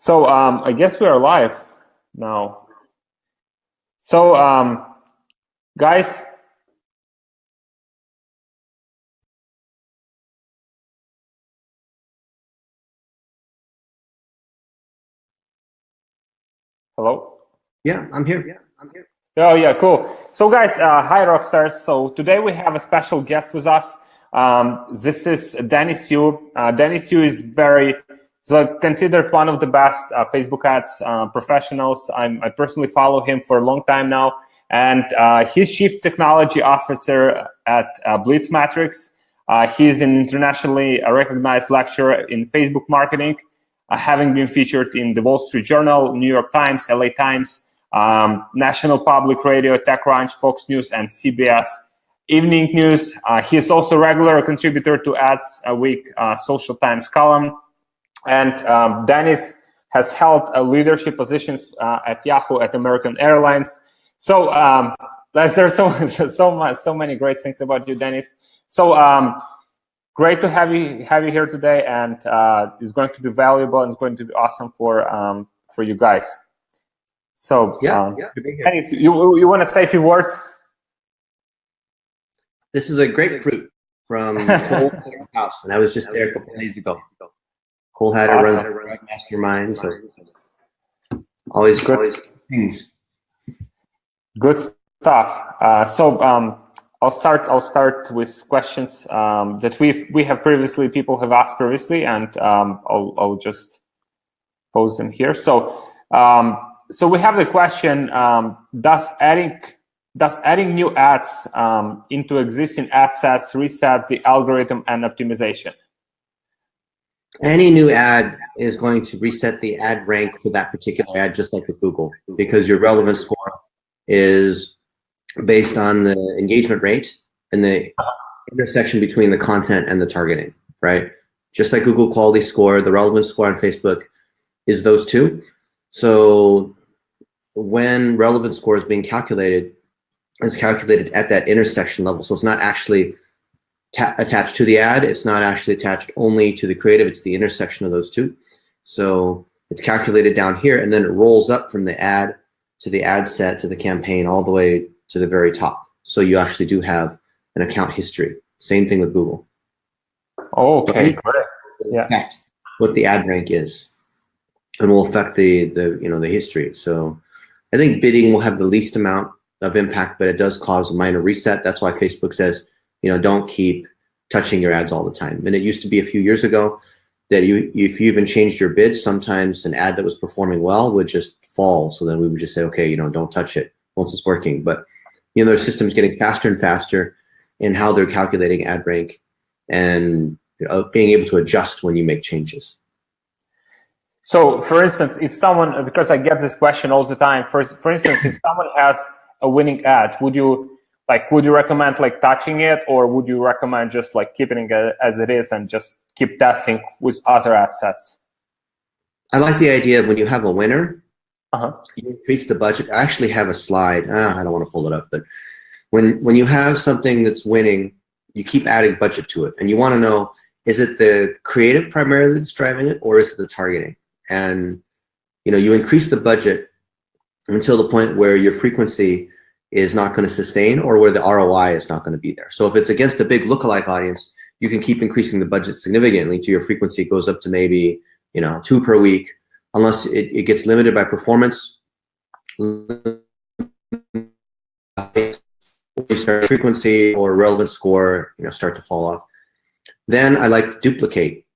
So I guess we are live now. So guys, hello? Yeah, I'm here. Oh yeah, cool. So guys, hi Rockstars. So today we have a special guest with us. This is Dennis Yu. Dennis Yu is considered one of the best Facebook ads professionals. I personally follow him for a long time now, and he's Chief Technology Officer at Blitzmetrics. He's an internationally recognized lecturer in Facebook marketing, having been featured in the Wall Street Journal, New York Times, LA Times, National Public Radio, TechCrunch, Fox News, and CBS Evening News. He is also a regular contributor to Ads Week Social Times column. And Dennis has held leadership positions at Yahoo, at American Airlines. So there's so many great things about you, Dennis. So great to have you here today, and it's going to be valuable and it's going to be awesome for you guys. So, Dennis, you want to say a few words? This is a grapefruit from Cole Hatter House, and I was just there a couple of days ago. Cole Hatter runs Mastermind, so always good things. Good stuff. So I'll start with questions that people have asked previously, and I'll just pose them here. So we have the question: does adding new ads into existing ad sets reset the algorithm and optimization? Any new ad is going to reset the ad rank for that particular ad, just like with Google, because your relevance score is based on the engagement rate and the intersection between the content and the targeting, right? Just like Google quality score, the relevance score on Facebook is those two. So when relevance score is being calculated, it's calculated at that intersection level. So it's not actually attached to the ad. It's not actually attached only to the creative. It's the intersection of those two. So it's calculated down here, and then it rolls up from the ad to the ad set to the campaign all the way to the very top. So you actually do have an account history. Same thing with Google. Okay, great. Yeah. Affect what the ad rank is, and will affect the history. So I think bidding will have the least amount of impact, but it does cause a minor reset. That's why Facebook says, don't keep touching your ads all the time. And it used to be a few years ago that if you even changed your bids, sometimes an ad that was performing well would just fall. So then we would just say, okay, don't touch it once it's working. But their system's getting faster and faster in how they're calculating ad rank and being able to adjust when you make changes. So, for instance, if someone, because I get this question all the time, for instance, if someone has a winning ad, would you recommend touching it, or would you recommend just keeping it as it is and just keep testing with other ad sets? I like the idea of when you have a winner, you increase the budget. I actually have a slide. I don't want to pull it up, but when you have something that's winning, you keep adding budget to it, and you want to know, is it the creative primarily that's driving it, or is it the targeting? And you increase the budget until the point where your frequency is not going to sustain, or where the ROI is not going to be there. So if it's against a big lookalike audience, you can keep increasing the budget significantly to your frequency goes up to maybe 2 per week, unless it gets limited by performance. Frequency or relevance score start to fall off. Then I like to duplicate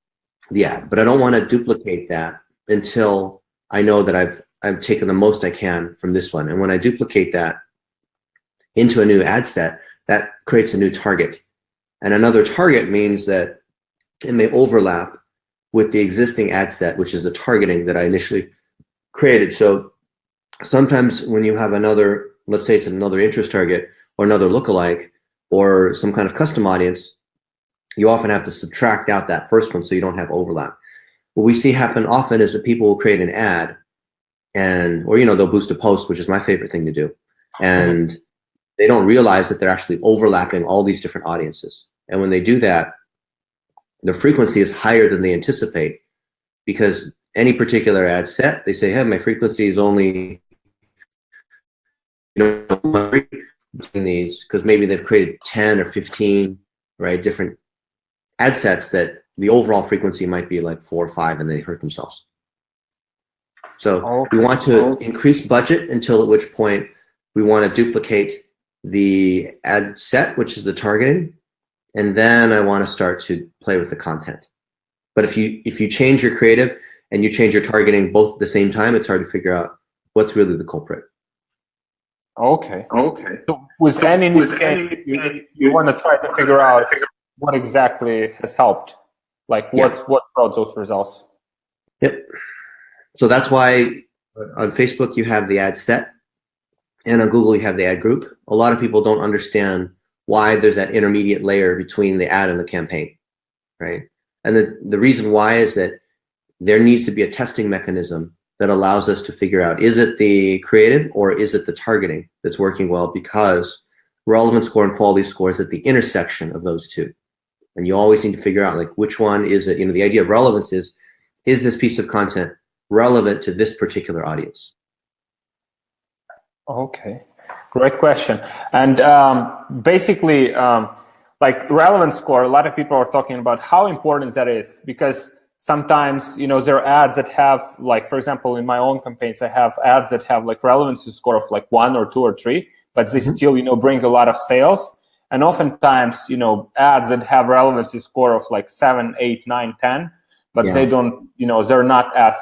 the ad, but I don't want to duplicate that until I know that I've taken the most I can from this one. And when I duplicate that into a new ad set, that creates a new target. And another target means that it may overlap with the existing ad set, which is the targeting that I initially created. So sometimes when you have another, let's say it's another interest target or another lookalike or some kind of custom audience, you often have to subtract out that first one so you don't have overlap. What we see happen often is that people will create an ad or they'll boost a post, which is my favorite thing to do. And they don't realize that they're actually overlapping all these different audiences. And when they do that, the frequency is higher than they anticipate, because any particular ad set. They say, hey, my frequency is only, between these, because maybe they've created 10 or 15, right, different ad sets that the overall frequency might be like 4 or 5, and they hurt themselves. So we want to increase budget until at which point we want to duplicate the ad set, which is the targeting, and then I want to start to play with the content. But if you change your creative and you change your targeting both at the same time, it's hard to figure out what's really the culprit. Okay. So with any you want to try to figure out what exactly has helped, like what brought those results. Yep. So that's why on Facebook you have the ad set, and on Google you have the ad group. A lot of people don't understand why there's that intermediate layer between the ad and the campaign, right? And the reason why is that there needs to be a testing mechanism that allows us to figure out, is it the creative or is it the targeting that's working well, because relevance score and quality score is at the intersection of those two. And you always need to figure out, like, which one is it. The idea of relevance is this piece of content relevant to this particular audience? Okay, great question. And basically, like relevance score, a lot of people are talking about how important that is, because sometimes, there are ads that have, like, for example, in my own campaigns, I have ads that have like relevancy score of like 1 or 2 or 3, but they still, bring a lot of sales. And oftentimes, ads that have relevancy score of like 7, 8, 9, 10, but they don't, they're not as,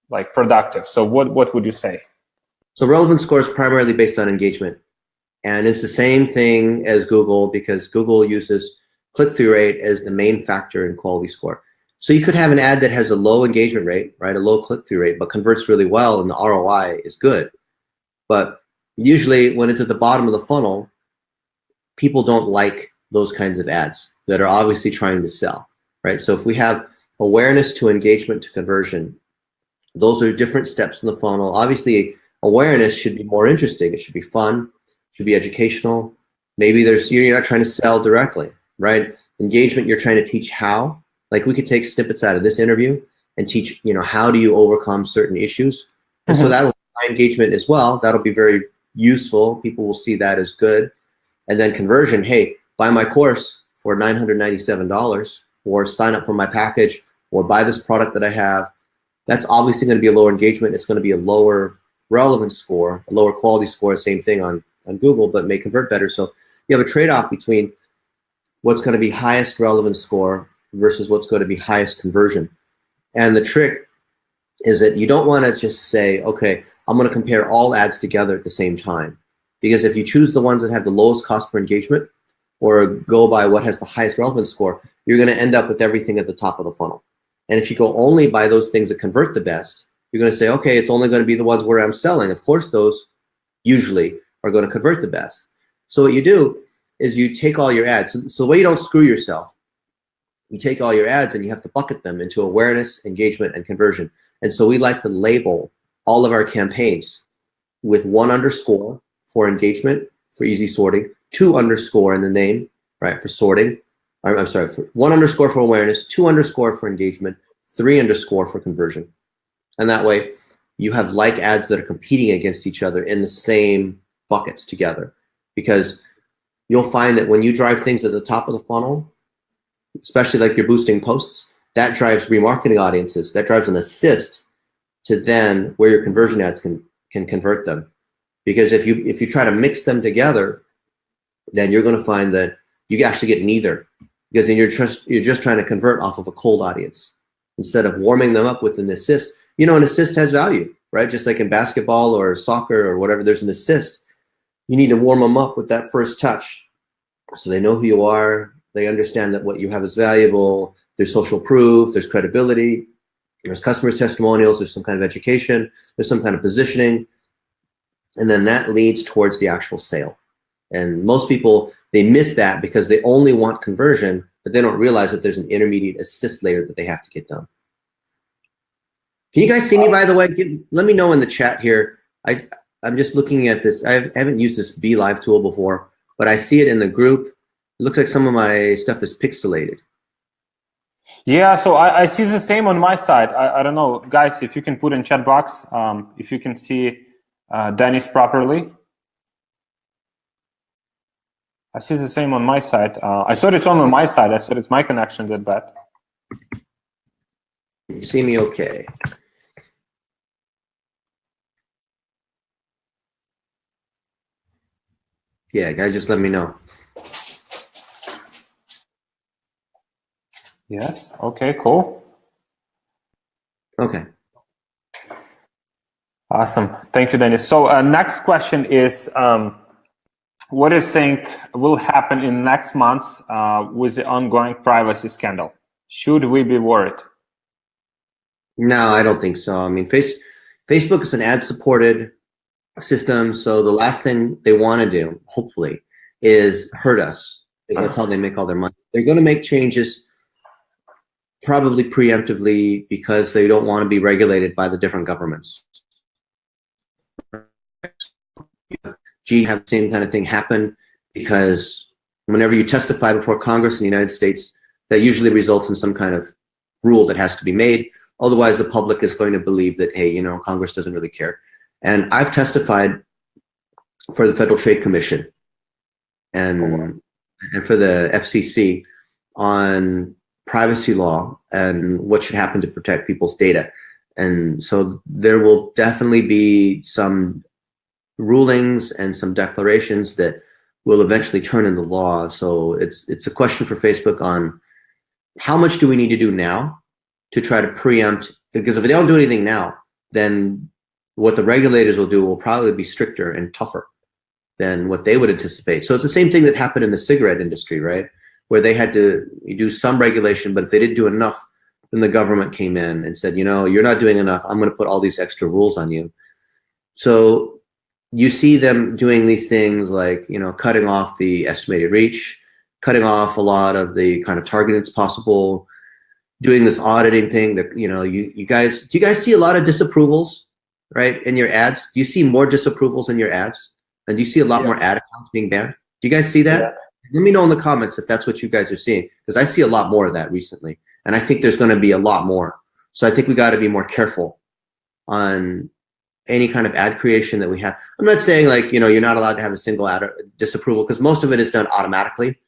like productive. So what would you say? So relevance score is primarily based on engagement. And it's the same thing as Google, because Google uses click-through rate as the main factor in quality score. So you could have an ad that has a low engagement rate, right, a low click-through rate, but converts really well and the ROI is good. But usually when it's at the bottom of the funnel, people don't like those kinds of ads that are obviously trying to sell, right? So if we have awareness to engagement to conversion, those are different steps in the funnel. Obviously, awareness should be more interesting. It should be fun, should be educational. Maybe you're not trying to sell directly, right? Engagement, you're trying to teach how. Like, we could take snippets out of this interview and teach, how do you overcome certain issues? And so that will be engagement as well. That'll be very useful. People will see that as good. And then conversion, hey, buy my course for $997, or sign up for my package, or buy this product that I have. That's obviously going to be a lower engagement. It's going to be a lower relevance score, a lower quality score, same thing on Google, but may convert better. So you have a trade-off between what's going to be highest relevance score versus what's going to be highest conversion. And the trick is that you don't want to just say, okay, I'm going to compare all ads together at the same time. Because if you choose the ones that have the lowest cost per engagement, or go by what has the highest relevance score, you're going to end up with everything at the top of the funnel. And if you go only by those things that convert the best, you're going to say, okay, it's only going to be the ones where I'm selling. Of course, those usually are going to convert the best. So what you do is you take all your ads. So the way you don't screw yourself, you take all your ads and you have to bucket them into awareness, engagement, and conversion. And so we like to label all of our campaigns with 1_ for engagement, for easy sorting, 2_ in the name, right, for sorting. I'm sorry, for 1_ for awareness, 2_ for engagement, 3_ for conversion. And that way you have like ads that are competing against each other in the same buckets together. Because you'll find that when you drive things at the top of the funnel, especially like you're boosting posts, that drives remarketing audiences. That drives an assist to then where your conversion ads can convert them. Because if you try to mix them together, then you're going to find that you actually get neither. Because then you're just trying to convert off of a cold audience instead of warming them up with an assist. An assist has value, right? Just like in basketball or soccer or whatever, there's an assist. You need to warm them up with that first touch so they know who you are. They understand that what you have is valuable. There's social proof. There's credibility. There's customer testimonials. There's some kind of education. There's some kind of positioning. And then that leads towards the actual sale. And most people, they miss that because they only want conversion, but they don't realize that there's an intermediate assist layer that they have to get done. Can you guys see me, by the way? Let me know in the chat here. I'm just looking at this. I haven't used this Be Live tool before, but I see it in the group. It looks like some of my stuff is pixelated. Yeah, so I see the same on my side. I don't know, guys, if you can put in chat box, if you can see Dennis properly. I see the same on my side. I thought it's on my side. I thought it's my connection did bad. You see me okay? Yeah, guys, just let me know. Yes. Okay, cool. Okay. Awesome. Thank you, Dennis. So next question is, what do you think will happen in next months with the ongoing privacy scandal? Should we be worried? No, I don't think so. I mean, Facebook is an ad-supported system, so the last thing they want to do, hopefully, is hurt us. That's how they make all their money. They're going to make changes probably preemptively because they don't want to be regulated by the different governments. G have the same kind of thing happen because whenever you testify before Congress in the United States, that usually results in some kind of rule that has to be made. Otherwise, the public is going to believe that, hey, you know, Congress doesn't really care. And I've testified for the Federal Trade Commission and for the FCC on privacy law and what should happen to protect people's data. And so there will definitely be some rulings and some declarations that will eventually turn into law. So it's a question for Facebook on how much do we need to do now to try to preempt, because if they don't do anything now, then what the regulators will do will probably be stricter and tougher than what they would anticipate. So it's the same thing that happened in the cigarette industry, right? Where they had to do some regulation, but if they didn't do enough, then the government came in and said, you know, you're not doing enough. I'm going to put all these extra rules on you. So you see them doing these things like, you know, cutting off the estimated reach, cutting off a lot of the kind of targeting that's possible, doing this auditing thing that, you know, you guys, do you guys see a lot of disapprovals, right, in your ads? Do you see more disapprovals in your ads? And do you see a lot more ad accounts being banned? Do you guys see that? Yeah. Let me know in the comments if that's what you guys are seeing, because I see a lot more of that recently. And I think there's going to be a lot more. So I think we got to be more careful on any kind of ad creation that we have. I'm not saying like, you know, you're not allowed to have a single ad disapproval, because most of it is done automatically,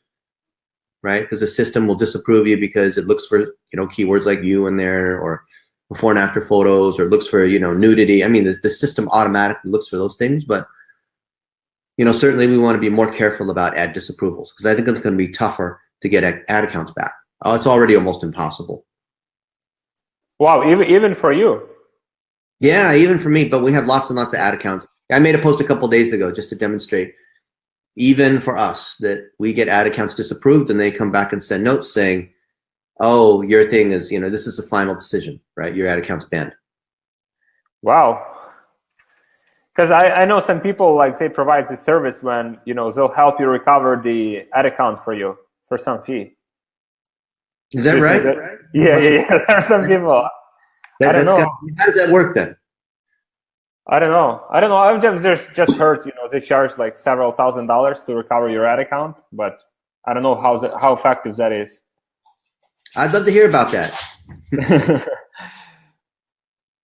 right? Because the system will disapprove you because it looks for, you know, keywords like you in there, or before and after photos, or looks for, you know, nudity. I mean, the system automatically looks for those things, but, you know, certainly we want to be more careful about ad disapprovals, because I think it's going to be tougher to get ad accounts back. Oh, it's already almost impossible. Wow, even for you? Yeah, even for me, but we have lots and lots of ad accounts. I made a post a couple days ago just to demonstrate, even for us, that we get ad accounts disapproved and they come back and send notes saying, oh, your thing is, you know, this is the final decision, right? Your ad account's banned. Wow. Because I know some people, like, say, provides a service when, you know, they'll help you recover the ad account for you for some fee. Is that right? Yeah. There are some people. I don't know. How does that work then? I don't know. I've just heard, you know, they charge like several $1,000s to recover your ad account, but I don't know how effective that is. I'd love to hear about that.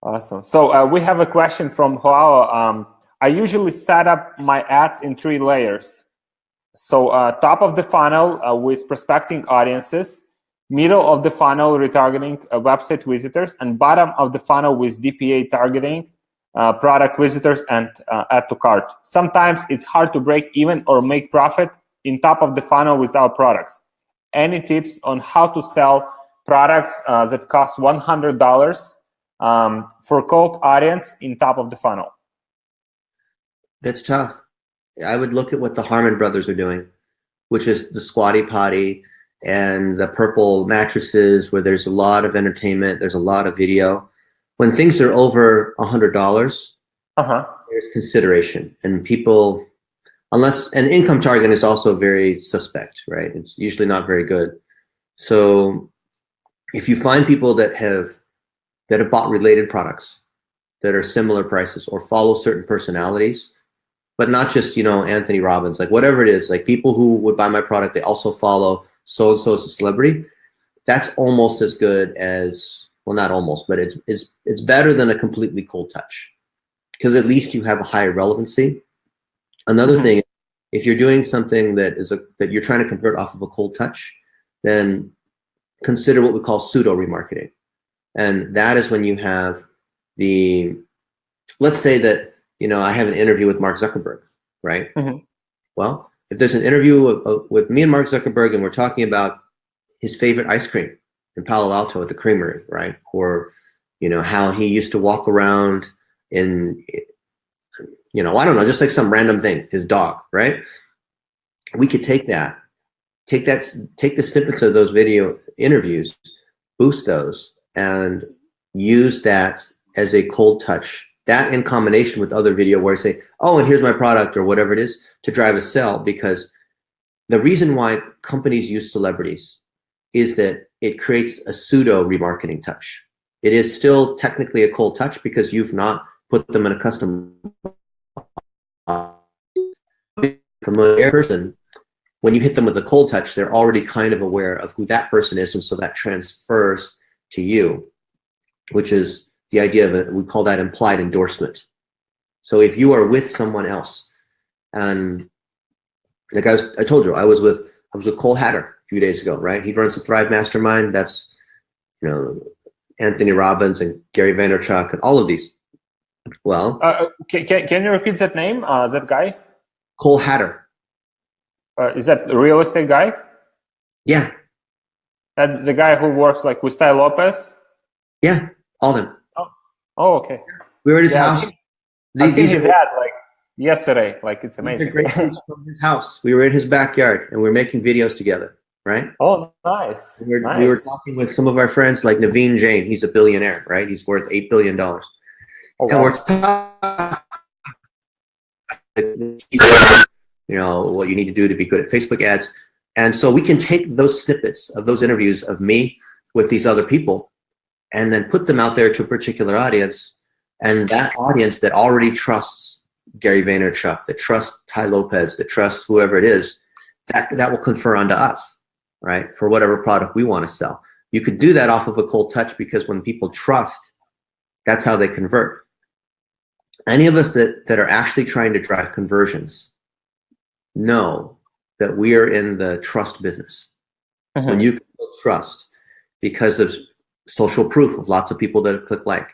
Awesome. So we have a question from Joao. I usually set up my ads in 3 layers. So top of the funnel with prospecting audiences, middle of the funnel retargeting website visitors, and bottom of the funnel with DPA targeting product visitors and add to cart. Sometimes it's hard to break even or make profit in top of the funnel with our products. Any tips on how to sell products that cost $100 for cold audience in top of the funnel? That's tough. I would look at what the Harmon brothers are doing, which is the Squatty Potty and the purple mattresses, where there's a lot of entertainment, there's a lot of video. When things are over $100, there's consideration, and people, and income target is also very suspect, right? It's usually not very good. So if you find people that have bought related products that are similar prices or follow certain personalities, but not just, you know, Anthony Robbins, like whatever it is, like people who would buy my product, they also follow so-and-so as a celebrity, that's almost as good as, well, not almost, but it's better than a completely cold touch, because at least you have a higher relevancy. Another thing, if you're doing something that you're trying to convert off of a cold touch, then consider what we call pseudo remarketing. And that is when you have let's say that, I have an interview with Mark Zuckerberg, right? Well, if there's an interview with me and Mark Zuckerberg, and we're talking about his favorite ice cream in Palo Alto at the Creamery, right? Or, how he used to walk around in, I don't know, just like some random thing, his dog, right? We could take the snippets of those video interviews, boost those, and use that as a cold touch. That in combination with other video where I say, oh, and here's my product or whatever it is, to drive a sell. Because the reason why companies use celebrities is that it creates a pseudo remarketing touch. It is still technically a cold touch because you've not put them in a custom familiar person. When you hit them with a cold touch, they're already kind of aware of who that person is, and so that transfers to you, which is the idea of it. We call that implied endorsement. So if you are with someone else, and like I told you, I was with Cole Hatter a few days ago, right? He runs the Thrive Mastermind. That's, Anthony Robbins and Gary Vaynerchuk and all of these. Well, can you repeat that name? That guy? Cole Hatter. Is that a real estate guy? Yeah. That's the guy who works like with Tai Lopez? Yeah, all of them. Oh, okay. We were at his house. I've seen his ad like yesterday. Like, it's amazing. Great things from his house. We were in his backyard and we were making videos together, right? Oh, nice. We were talking with some of our friends like Naveen Jain. He's a billionaire, right? He's worth $8 billion. Oh, and wow. we're talking, what you need to do to be good at Facebook ads. And so we can take those snippets of those interviews of me with these other people and then put them out there to a particular audience. And that audience that already trusts Gary Vaynerchuk, that trusts Tai Lopez, that trusts whoever it is, that will confer onto us, right? For whatever product we want to sell. You could do that off of a cold touch, because when people trust, that's how they convert. Any of us that are actually trying to drive conversions know that we are in the trust business. When you build trust because of social proof of lots of people that click like,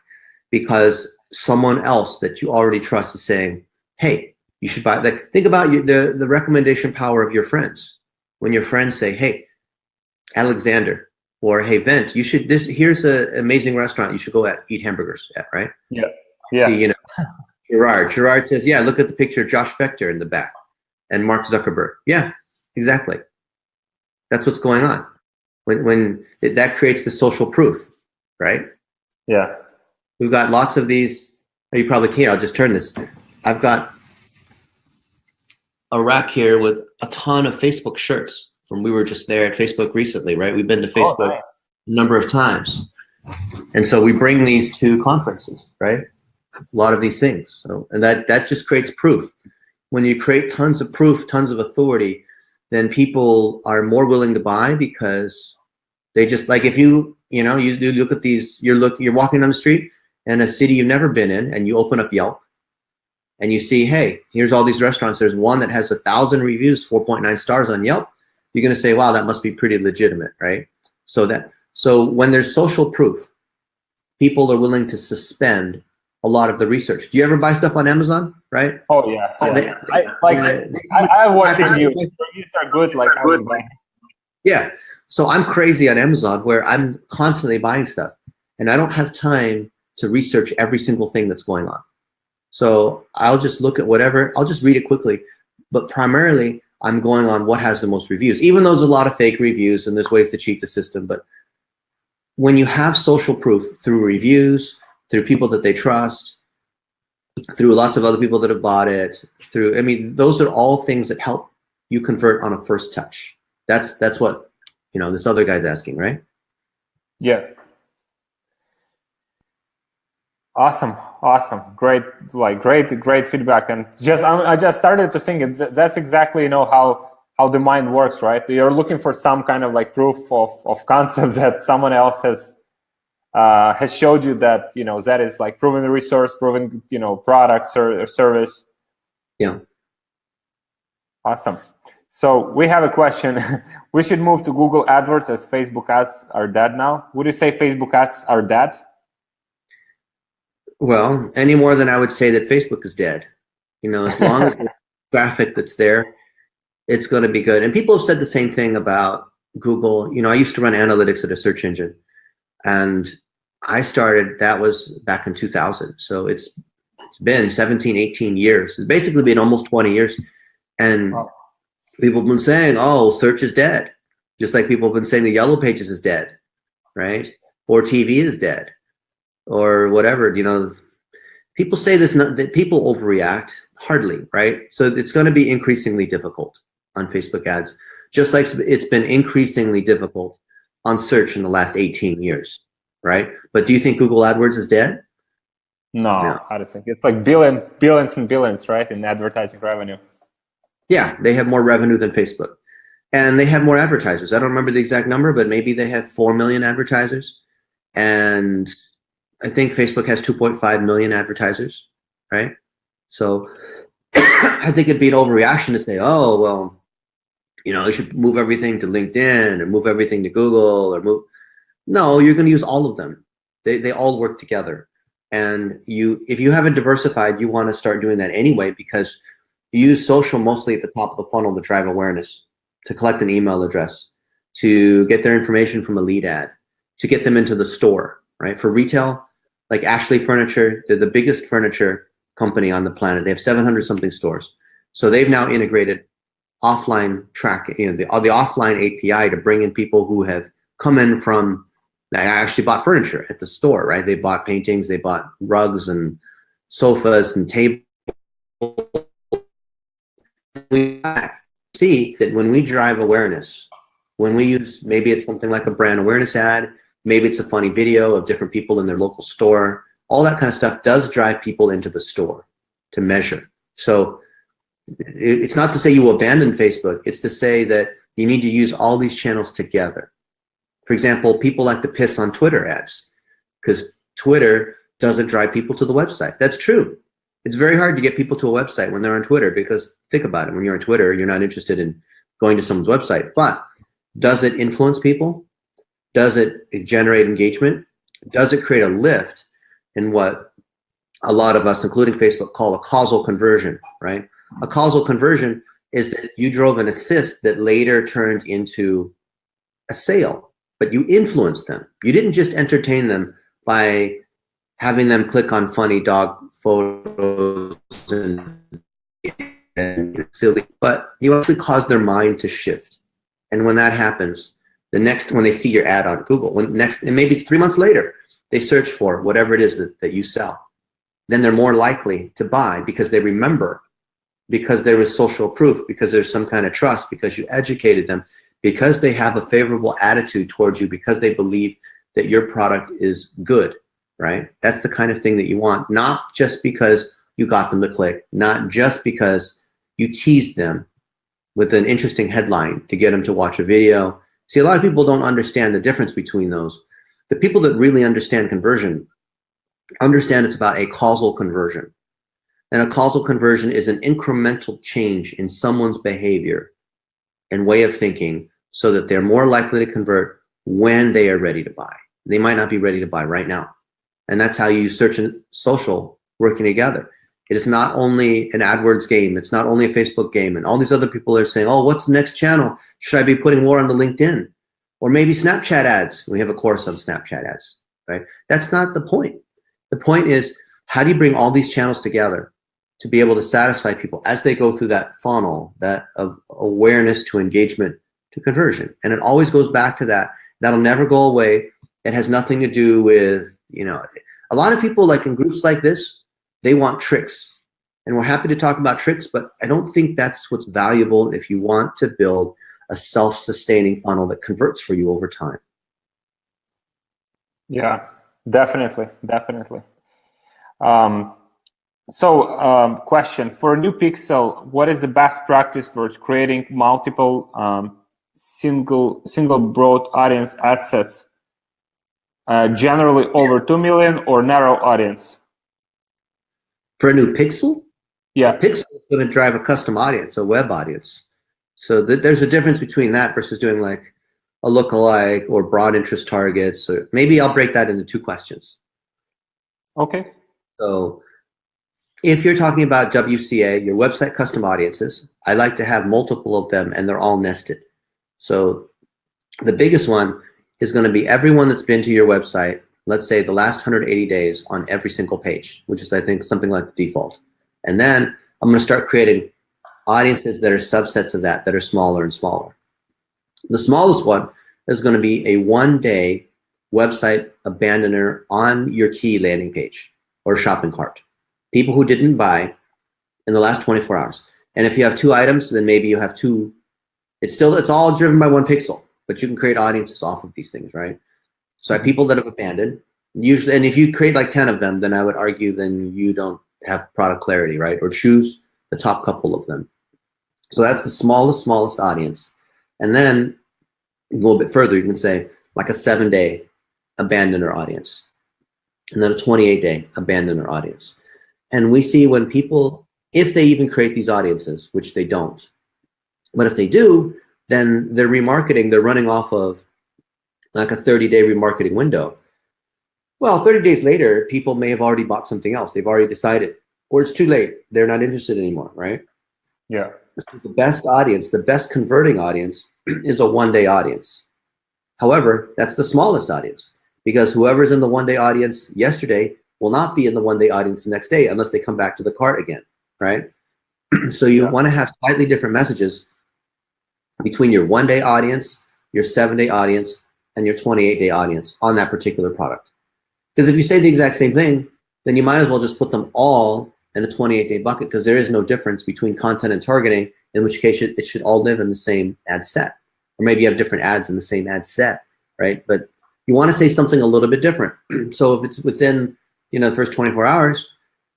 because someone else that you already trust is saying, hey, you should buy. Like, think about the recommendation power of your friends. When your friends say, hey, Alexander, or hey, Vent, here's an amazing restaurant you should go eat hamburgers at, right? Yeah. See, Gerard says, yeah, look at the picture of Josh Fector in the back and Mark Zuckerberg. Yeah, exactly. That's what's going on. That creates the social proof, right? Yeah. We've got lots of these. Oh, you probably can't. I'll just turn this. I've got a rack here with a ton of Facebook shirts from, we were just there at Facebook recently, right? We've been to Facebook a number of times. And so we bring these to conferences, right? A lot of these things. So, and that just creates proof. When you create tons of proof, tons of authority, then people are more willing to buy, because they just, like, if you do look at these, you're walking down the street in a city you've never been in, and you open up Yelp and you see, hey, here's all these restaurants. There's one that has 1,000 reviews, 4.9 stars on Yelp. You're going to say, wow, that must be pretty legitimate, right? So when there's social proof, people are willing to suspend a lot of the research. Do you ever buy stuff on Amazon, right? Oh yeah. I watch reviews. Reviews are good. Like, I would buy. Yeah. So I'm crazy on Amazon, where I'm constantly buying stuff, and I don't have time to research every single thing that's going on. So I'll just look at whatever. I'll just read it quickly, but primarily I'm going on what has the most reviews. Even though there's a lot of fake reviews and there's ways to cheat the system, but when you have social proof through reviews, through people that they trust, through lots of other people that have bought it, those are all things that help you convert on a first touch. That's what, this other guy's asking, right? Yeah. Awesome. Great feedback. And I just started to think that's exactly, how how the mind works, right? You're looking for some kind of like proof of concepts that someone else has showed you that, you know, that is like proven resource, proven, you know, product or service. Yeah. Awesome. So we have a question. We should move to Google AdWords as Facebook ads are dead now. Would you say Facebook ads are dead? Well, any more than I would say that Facebook is dead. You know, as long as the traffic that's there, it's going to be good. And people have said the same thing about Google. You know, I used to run analytics at a search engine, and I started, that was back in 2000. So it's been 17, 18 years. It's basically been almost 20 years. And wow. People have been saying, oh, search is dead. Just like people have been saying the Yellow Pages is dead, right? Or TV is dead, or whatever. You know, people say this, that people overreact. Hardly, right? So it's going to be increasingly difficult on Facebook ads, just like it's been increasingly difficult on search in the last 18 years, right? But do you think Google AdWords is dead? No. I don't think. It's like billions and billions, right, in advertising revenue. Yeah, they have more revenue than Facebook. And they have more advertisers. I don't remember the exact number, but maybe they have 4 million advertisers. And I think Facebook has 2.5 million advertisers, right? So I think it'd be an overreaction to say, oh, well, you know, they should move everything to LinkedIn or move everything to Google or move. No, you're going to use all of them. They all work together. And if you haven't diversified, you want to start doing that anyway, because you use social mostly at the top of the funnel to drive awareness, to collect an email address, to get their information from a lead ad, to get them into the store, right? For retail, like Ashley Furniture, they're the biggest furniture company on the planet. They have 700 something stores. So they've now integrated offline tracking, you know, the offline API to bring in people who have come in from, I actually bought furniture at the store, right? They bought paintings, they bought rugs and sofas and tables. We see that when we drive awareness, when we use, maybe it's something like a brand awareness ad, maybe it's a funny video of different people in their local store, all that kind of stuff does drive people into the store to measure. So it's not to say you abandon Facebook, it's to say that you need to use all these channels together. For example, people like to piss on Twitter ads because Twitter doesn't drive people to the website. That's true. It's very hard to get people to a website when they're on Twitter, because think about it, when you're on Twitter, you're not interested in going to someone's website. But does it influence people? Does it generate engagement? Does it create a lift in what a lot of us, including Facebook, call a causal conversion, right? A causal conversion is that you drove an assist that later turned into a sale, but you influenced them. You didn't just entertain them by having them click on funny dog photos and silly, but you actually caused their mind to shift. And when that happens, when they see your ad on Google, and maybe it's 3 months later, they search for whatever it is that you sell, then they're more likely to buy because they remember, because there was social proof, because there's some kind of trust, because you educated them, because they have a favorable attitude towards you, because they believe that your product is good, right? That's the kind of thing that you want, not just because you got them to click, not just because you teased them with an interesting headline to get them to watch a video. See, a lot of people don't understand the difference between those. The people that really understand conversion understand it's about a causal conversion. And a causal conversion is an incremental change in someone's behavior and way of thinking so that they're more likely to convert when they are ready to buy. They might not be ready to buy right now. And that's how you use search and social working together. It is not only an AdWords game. It's not only a Facebook game. And all these other people are saying, oh, what's the next channel? Should I be putting more on the LinkedIn? Or maybe Snapchat ads. We have a course on Snapchat ads, right? That's not the point. The point is, how do you bring all these channels together to be able to satisfy people as they go through that funnel, that of awareness to engagement to conversion? And it always goes back to that. That'll never go away. It has nothing to do with, you know, a lot of people, like in groups like this, they want tricks. And we're happy to talk about tricks, but I don't think that's what's valuable if you want to build a self-sustaining funnel that converts for you over time. Yeah, definitely. So, question for a new pixel: what is the best practice for creating multiple single broad audience ad sets? Generally over 2 million or narrow audience? For a new pixel? Yeah. A pixel is going to drive a custom audience, a web audience. So there's a difference between that versus doing like a lookalike or broad interest targets. Or maybe I'll break that into 2 questions. Okay. So if you're talking about WCA, your website custom audiences, I like to have multiple of them and they're all nested. So the biggest one is going to be everyone that's been to your website, let's say the last 180 days on every single page, which is I think something like the default. And then I'm going to start creating audiences that are subsets of that are smaller and smaller. The smallest one is going to be a 1-day website abandoner on your key landing page or shopping cart. People who didn't buy in the last 24 hours. And if you have 2 items, then maybe you have 2. It's all driven by 1 pixel, but you can create audiences off of these things, right? So I have people that have abandoned usually, and if you create like 10 of them, then I would argue then you don't have product clarity, right? Or choose the top couple of them. So that's the smallest audience. And then go a little bit further, you can say like a 7-day abandoner audience, and then a 28-day abandoner audience. And we see when people, if they even create these audiences, which they don't, but if they do, then they're remarketing, they're running off of like a 30-day remarketing window. Well, 30 days later, people may have already bought something else. They've already decided, or it's too late. They're not interested anymore, right? Yeah. The best audience, the best converting audience is a 1-day audience. However, that's the smallest audience because whoever's in the 1-day audience yesterday will not be in the 1-day audience the next day unless they come back to the cart again, right? So you want to have slightly different messages between your 1-day audience, your 7-day audience, and your 28-day audience on that particular product. Because if you say the exact same thing, then you might as well just put them all in a 28-day bucket because there is no difference between content and targeting, in which case it should all live in the same ad set. Or maybe you have different ads in the same ad set, right? But you want to say something a little bit different. So if it's within the first 24 hours,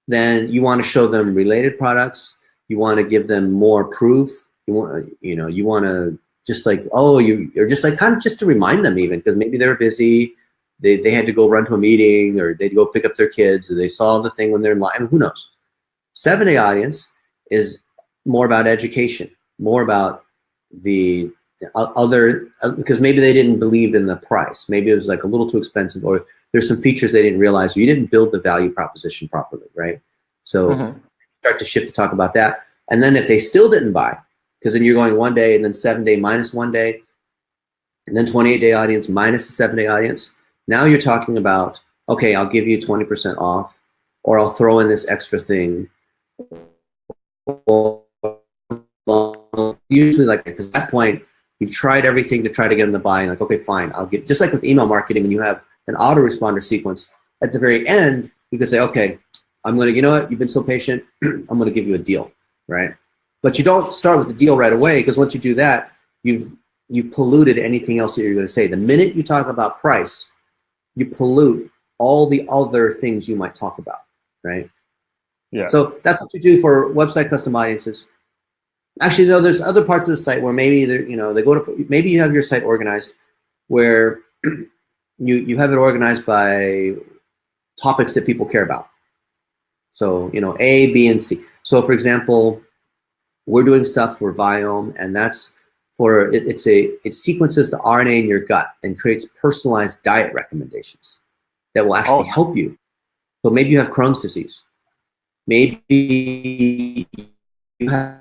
then you want to show them related products. You want to give them more proof. You want to just like, you're just like kind of just to remind them even because maybe they're busy. They had to go run to a meeting or they'd go pick up their kids or they saw the thing when they're in line. Who knows? 7-day audience is more about education, more about the other, because maybe they didn't believe in the price. Maybe it was like a little too expensive or there's some features they didn't realize or you didn't build the value proposition properly, right? So start to shift to talk about that. And then if they still didn't buy, because then you're going 1 day and then 7-day minus 1 day, and then 28-day audience minus the 7-day audience. Now you're talking about, okay, I'll give you 20% off, or I'll throw in this extra thing. Usually like, because at that point, you've tried everything to try to get them to buy, and like, okay, fine, I'll get, just like with email marketing, when you have an autoresponder sequence, at the very end, you could say, okay, I'm going to, you know what, you've been so patient, I'm going to give you a deal, right? But you don't start with the deal right away, because once you do that, you've polluted anything else that you're going to say. The minute you talk about price, you pollute all the other things you might talk about, right? Yeah. So that's what you do for website custom audiences. Actually, no, there's other parts of the site where maybe they go to, maybe you have your site organized where you have it organized by topics that people care about. So, A, B, and C. So for example, we're doing stuff for Viome, and that's for it sequences the RNA in your gut and creates personalized diet recommendations that will actually help you. So maybe you have Crohn's disease. Maybe you have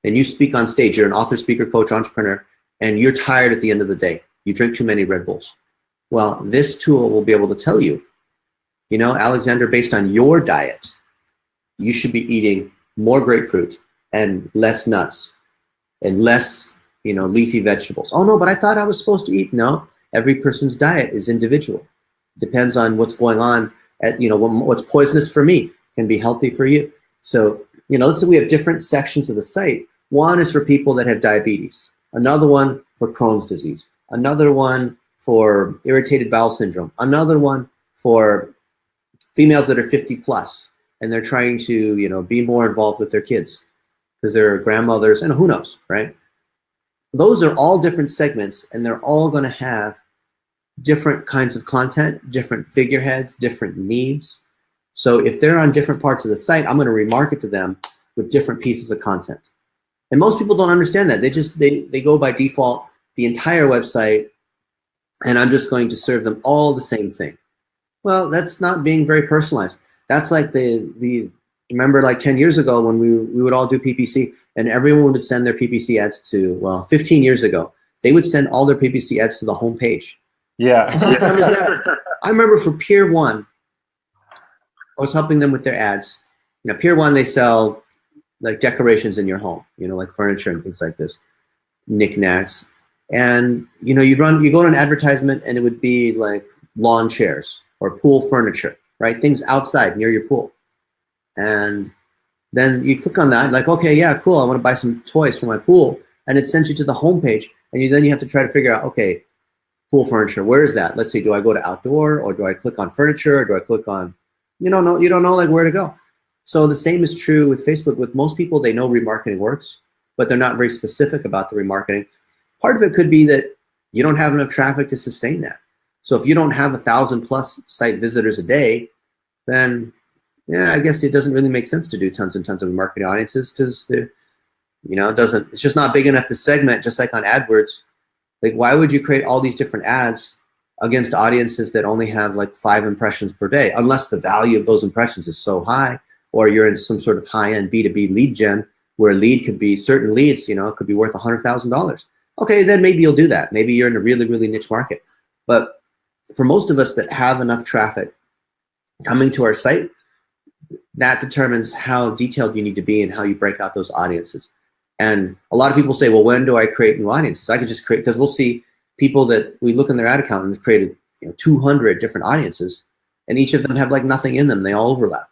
and you speak on stage. You're an author, speaker, coach, entrepreneur, and you're tired at the end of the day. You drink too many Red Bulls. Well, this tool will be able to tell you, Alexander, based on your diet, you should be eating more grapefruit and less nuts and less, leafy vegetables. Oh no, but I thought I was supposed to eat. No, every person's diet is individual. Depends on what's going on what's poisonous for me can be healthy for you. So, let's say we have different sections of the site. One is for people that have diabetes, another one for Crohn's disease, another one for irritated bowel syndrome, another one for females that are 50 plus, and they're trying to, you know, be more involved with their kids because they're grandmothers, and who knows, right? Those are all different segments, and they're all going to have different kinds of content, different figureheads, different needs. So if they're on different parts of the site, I'm going to remarket to them with different pieces of content. And most people don't understand that. They go by default the entire website, and I'm just going to serve them all the same thing. Well, that's not being very personalized. That's like the remember like 10 years ago when we would all do PPC, and everyone would send their PPC ads to, well, 15 years ago, they would send all their PPC ads to the home page. Yeah. I remember for Pier 1, I was helping them with their ads. You know, Pier 1, they sell like decorations in your home, you know, like furniture and things like this, knickknacks. And, you know, you go to an advertisement and it would be like lawn chairs or pool furniture, right? Things outside near your pool. And then you click on that, like, okay, yeah, cool. I want to buy some toys for my pool. And it sends you to the homepage. And then you have to try to figure out, okay, pool furniture, where is that? Let's see, do I go to outdoor, or do I click on furniture, or do I click on, you don't know like where to go. So the same is true with Facebook. With most people, they know remarketing works, but they're not very specific about the remarketing. Part of it could be that you don't have enough traffic to sustain that. So if you don't have 1,000+ site visitors a day, then yeah, I guess it doesn't really make sense to do tons and tons of marketing audiences, because it's just not big enough to segment. Just like on AdWords, like why would you create all these different ads against audiences that only have like 5 impressions per day, unless the value of those impressions is so high, or you're in some sort of high-end B2B lead gen where a lead could be, certain leads, you know, it could be worth $100,000. Okay, then maybe you'll do that. Maybe you're in a really, really niche market. But for most of us that have enough traffic coming to our site, that determines how detailed you need to be and how you break out those audiences. And a lot of people say, well, when do I create new audiences? I can just create, because we'll see people that we look in their ad account and they've created 200 different audiences, and each of them have like nothing in them. They all overlap.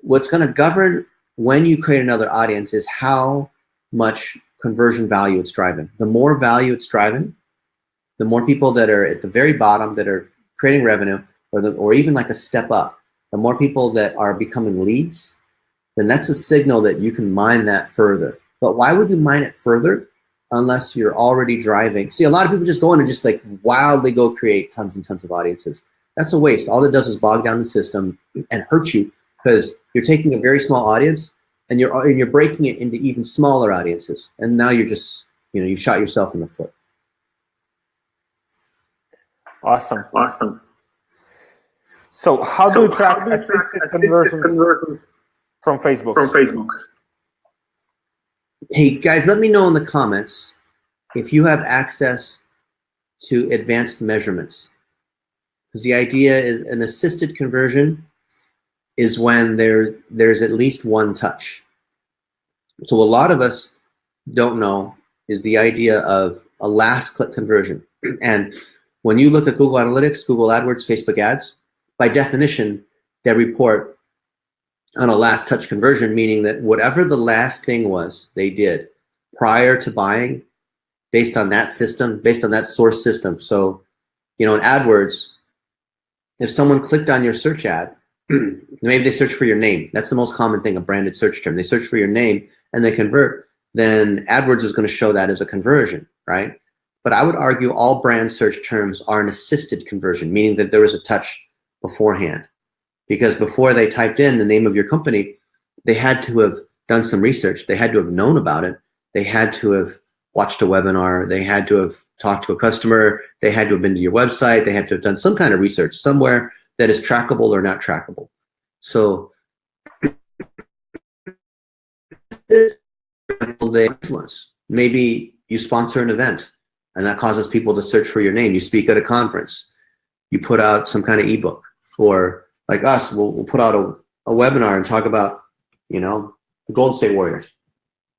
What's going to govern when you create another audience is how much conversion value it's driving. The more value it's driving, the more people that are at the very bottom that are creating revenue, or even like a step up, the more people that are becoming leads, then that's a signal that you can mine that further. But why would you mine it further unless you're already driving? See, a lot of people just go in and just like wildly go create tons and tons of audiences. That's a waste. All it does is bog down the system and hurt you, because you're taking a very small audience and you're breaking it into even smaller audiences. And now you're just, you shot yourself in the foot. Awesome. So how do you track assisted conversions from Facebook? Hey guys, let me know in the comments if you have access to advanced measurements. Because the idea is an assisted conversion is when there's at least one touch. So a lot of us don't know is the idea of a last click conversion. And when you look at Google Analytics, Google AdWords, Facebook ads, by definition, they report on a last touch conversion, meaning that whatever the last thing was they did prior to buying, based on that system, based on that source system. So, in AdWords, if someone clicked on your search ad, maybe they search for your name. That's the most common thing, a branded search term. They search for your name and they convert, then AdWords is going to show that as a conversion, right? But I would argue all brand search terms are an assisted conversion, meaning that there was a touch beforehand. Because before they typed in the name of your company, they had to have done some research. They had to have known about it. They had to have watched a webinar. They had to have talked to a customer. They had to have been to your website. They had to have done some kind of research somewhere that is trackable or not trackable. So maybe you sponsor an event and that causes people to search for your name. You speak at a conference. You put out some kind of ebook, or like us, we'll put out a webinar and talk about, the Golden State Warriors.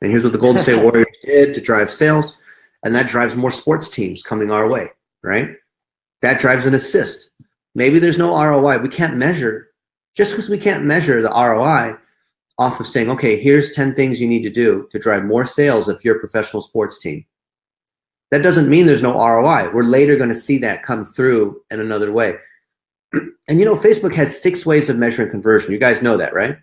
And here's what the Golden State Warriors did to drive sales, and that drives more sports teams coming our way, right? That drives an assist. Maybe there's no ROI. We can't measure, just because we can't measure the ROI off of saying, okay, here's 10 things you need to do to drive more sales if you're a professional sports team. That doesn't mean there's no ROI. We're later going to see that come through in another way. And you know, Facebook has 6 ways of measuring conversion. You guys know that, right?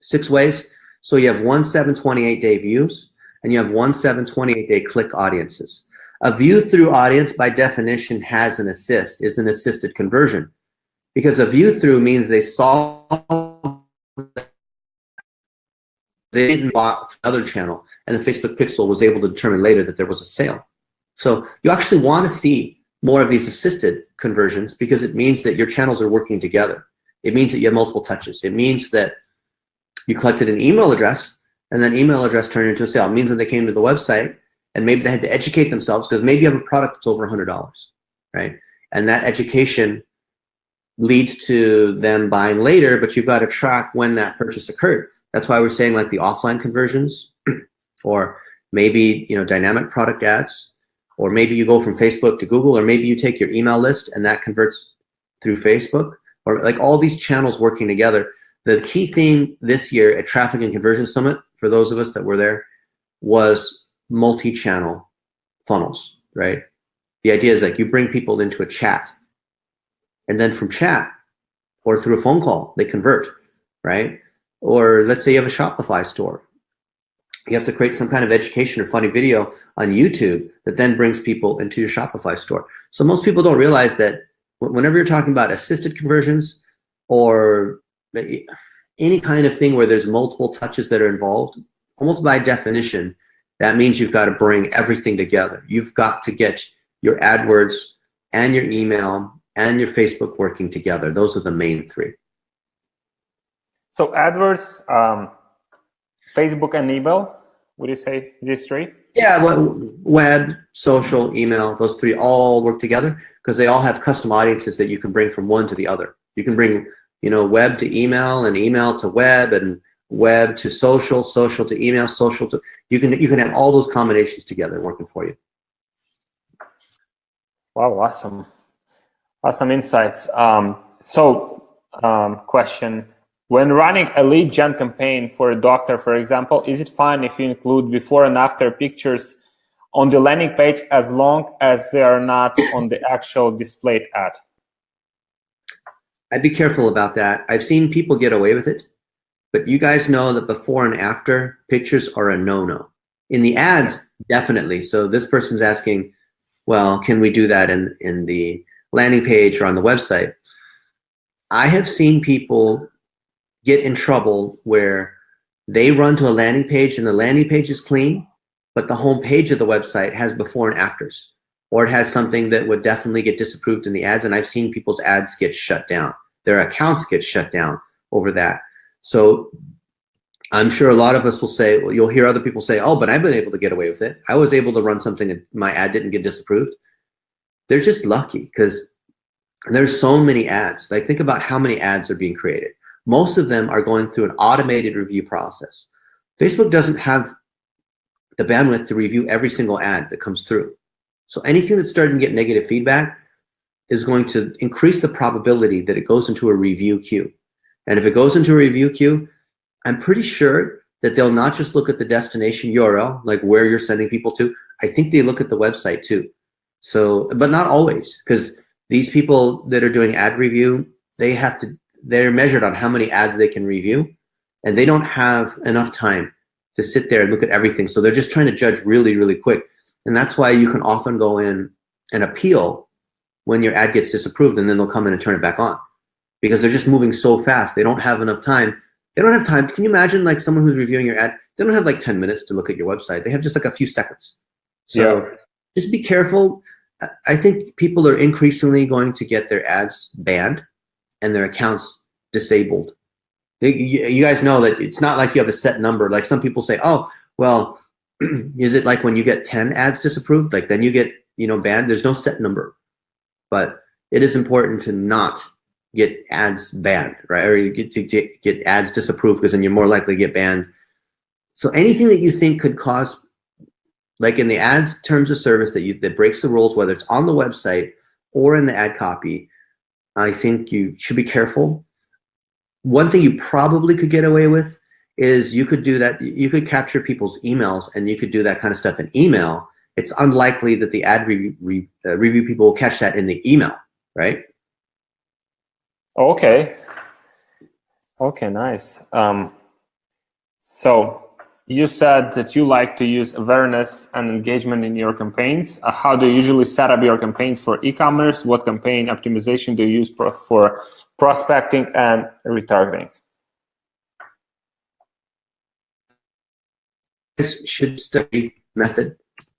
6 ways. So you have 1 728-day views, and you have 1 728-day click audiences. A view through audience by definition has an assist, is an assisted conversion. Because a view through means they saw, they didn't buy another channel, and the Facebook pixel was able to determine later that there was a sale. So you actually want to see more of these assisted conversions because it means that your channels are working together. It means that you have multiple touches. It means that you collected an email address and that email address turned into a sale. It means that they came to the website and maybe they had to educate themselves because maybe you have a product that's over $100, right? And that education leads to them buying later, but you've got to track when that purchase occurred. That's why we're saying like the offline conversions or maybe, you know, dynamic product ads, or maybe you go from Facebook to Google, or maybe you take your email list and that converts through Facebook, or like all these channels working together. The key theme this year at Traffic and Conversion Summit, for those of us that were there, was multi-channel funnels, right? The idea is like you bring people into a chat, and then from chat or through a phone call, they convert, right? Or let's say you have a Shopify store. You have to create some kind of education or funny video on YouTube that then brings people into your Shopify store. So most people don't realize that whenever you're talking about assisted conversions or any kind of thing where there's multiple touches that are involved, almost by definition, that means you've got to bring everything together. You've got to get your AdWords and your email and your Facebook working together. Those are the main 3. So AdWords, Facebook, and email, would you say these 3? Yeah, web, social, email, those 3 all work together because they all have custom audiences that you can bring from one to the other. You can bring, you know, web to email and email to web and web to social, social to email, social to, you can have all those combinations together working for you. Wow, awesome insights. Question. When running a lead gen campaign for a doctor, for example, is it fine if you include before and after pictures on the landing page as long as they are not on the actual displayed ad? I'd be careful about that. I've seen people get away with it, but you guys know that before and after pictures are a no-no. In the ads, definitely. So this person's asking, well, can we do that in the landing page or on the website? I have seen people get in trouble where they run to a landing page and the landing page is clean, but the home page of the website has before and afters, or it has something that would definitely get disapproved in the ads. And I've seen people's ads get shut down. Their accounts get shut down over that. So I'm sure a lot of us will say, well, you'll hear other people say, oh, but I've been able to get away with it. I was able to run something and my ad didn't get disapproved. They're just lucky because there's so many ads. Like think about how many ads are being created. Most of them are going through an automated review process. Facebook doesn't have the bandwidth to review every single ad that comes through. So anything that's starting to get negative feedback is going to increase the probability that it goes into a review queue. And if it goes into a review queue, I'm pretty sure that they'll not just look at the destination URL, like where you're sending people to. I think they look at the website too. So, but not always, because these people that are doing ad review, they're measured on how many ads they can review, and they don't have enough time to sit there and look at everything. So they're just trying to judge really, really quick. And that's why you can often go in and appeal when your ad gets disapproved, and then they'll come in and turn it back on because they're just moving so fast. They don't have enough time. They don't have time. Can you imagine like someone who's reviewing your ad? They don't have like 10 minutes to look at your website. They have just like a few seconds. So just be careful. I think people are increasingly going to get their ads banned and their accounts disabled. You guys know that it's not like you have a set number. Like some people say, oh, well, is it like when you get 10 ads disapproved, like then you get, banned? There's no set number, but it is important to not get ads banned, right? Or you get ads disapproved, because then you're more likely to get banned. So anything that you think could cause, like in the ads terms of service that breaks the rules, whether it's on the website or in the ad copy, I think you should be careful. One thing you probably could get away with is you could do that. You could capture people's emails, and you could do that kind of stuff in email. It's unlikely that the ad review people will catch that in the email, right? Okay. Okay, nice. So you said that you like to use awareness and engagement in your campaigns. How do you usually set up your campaigns for e-commerce? What campaign optimization do you use for prospecting and retargeting? This should study method.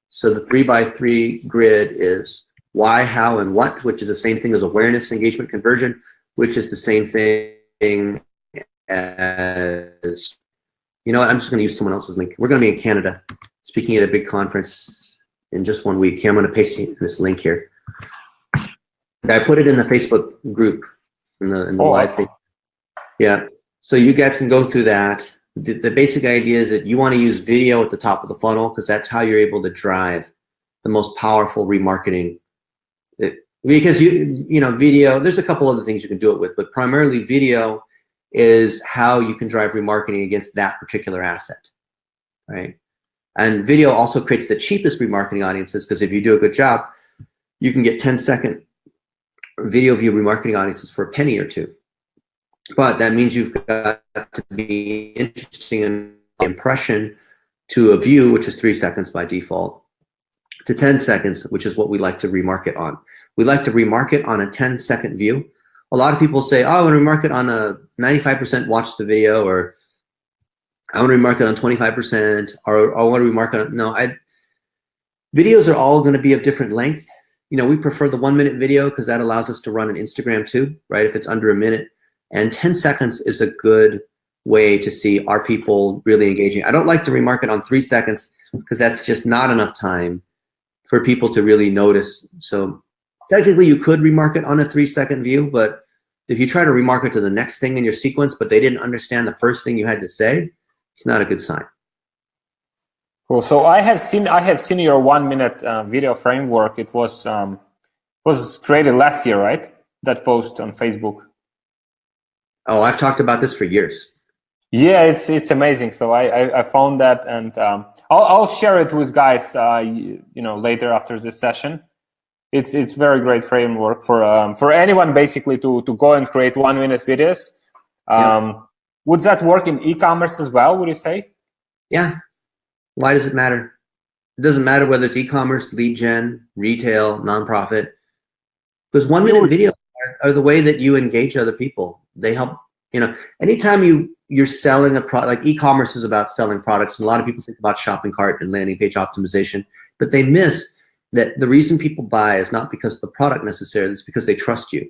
So the 3x3 grid is why, how, and what, which is the same thing as awareness, engagement, conversion, which is the same thing as, you know what, I'm just going to use someone else's link. We're going to be in Canada speaking at a big conference in just 1 week. Here, I'm going to paste this link here. I put it in the Facebook group in the live thing. Yeah, so you guys can go through that. The basic idea is that you want to use video at the top of the funnel because that's how you're able to drive the most powerful remarketing. Because you know, video, there's a couple other things you can do it with, but primarily video is how you can drive remarketing against that particular asset, right? And video also creates the cheapest remarketing audiences because if you do a good job, you can get 10-second video view remarketing audiences for a penny or two. But that means you've got to be interesting in impression to a view, which is 3 seconds by default, to 10 seconds, which is what we like to remarket on. We like to remarket on a 10-second view. A lot of people say, oh, I want to remarket on a 95% watch the video, or I want to remarket on 25%, or I want to remarket on, no, videos are all going to be of different length. You know, we prefer the 1-minute video because that allows us to run an Instagram too, right? If it's under a minute. And 10 seconds is a good way to see, are people really engaging? I don't like to remarket on 3 seconds because that's just not enough time for people to really notice. So technically you could remarket on a 3-second view, but if you try to remarket to the next thing in your sequence, but they didn't understand the first thing you had to say, it's not a good sign. Cool. So I have seen your 1-minute video framework. It was created last year, right? That post on Facebook. Oh, I've talked about this for years. Yeah, it's amazing. So I found that, and I'll share it with guys. You know, later after this session. It's very great framework for anyone basically to go and create 1-minute videos. Yeah. Would that work in e-commerce as well? Would you say? Yeah. Why does it matter? It doesn't matter whether it's e-commerce, lead gen, retail, nonprofit, because 1-minute videos are the way that you engage other people. They help, you know, anytime you're selling a product, like e-commerce is about selling products, and a lot of people think about shopping cart and landing page optimization, but they miss that the reason people buy is not because of the product necessarily, it's because they trust you.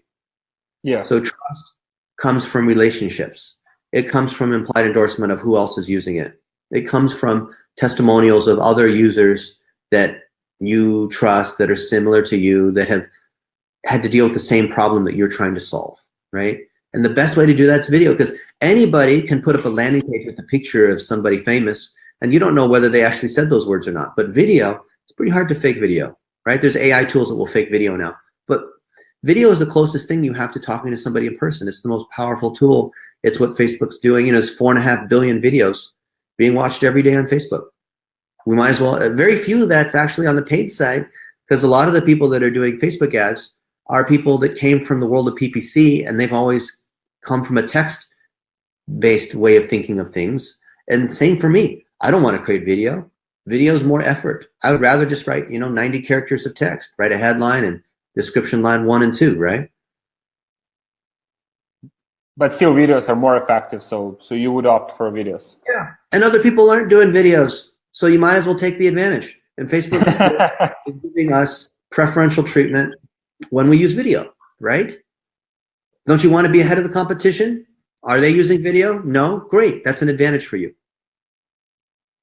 Yeah. So trust comes from relationships. It comes from implied endorsement of who else is using it. It comes from testimonials of other users that you trust, that are similar to you, that have had to deal with the same problem that you're trying to solve, right? And the best way to do that is video, because anybody can put up a landing page with a picture of somebody famous, and you don't know whether they actually said those words or not. But video, it's pretty hard to fake video, right? There's AI tools that will fake video now. But video is the closest thing you have to talking to somebody in person. It's the most powerful tool. It's what Facebook's doing. You know, it's 4.5 billion videos being watched every day on Facebook. We might as well, very few of that's actually on the paid side, because a lot of the people that are doing Facebook ads are people that came from the world of PPC, and they've always come from a text-based way of thinking of things. And same for me. I don't want to create video. Video is more effort. I would rather just write, 90 characters of text, write a headline and description line 1 and 2, right? But still, videos are more effective, so you would opt for videos. Yeah, and other people aren't doing videos, so you might as well take the advantage. And Facebook is giving us preferential treatment when we use video, right? Don't you want to be ahead of the competition? Are they using video? No? Great, that's an advantage for you.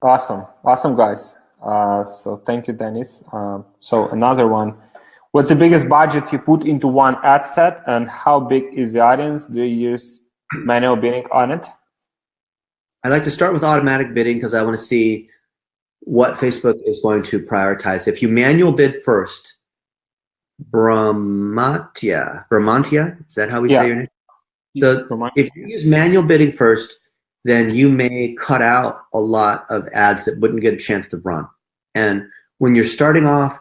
Awesome, guys. So thank you, Dennis. So another one. What's the biggest budget you put into one ad set, and how big is the audience? Do you use manual bidding on it? I like to start with automatic bidding because I want to see what Facebook is going to prioritize. If you manual bid first, Bramantia, is that how we say your name? If you use manual bidding first, then you may cut out a lot of ads that wouldn't get a chance to run. And when you're starting off,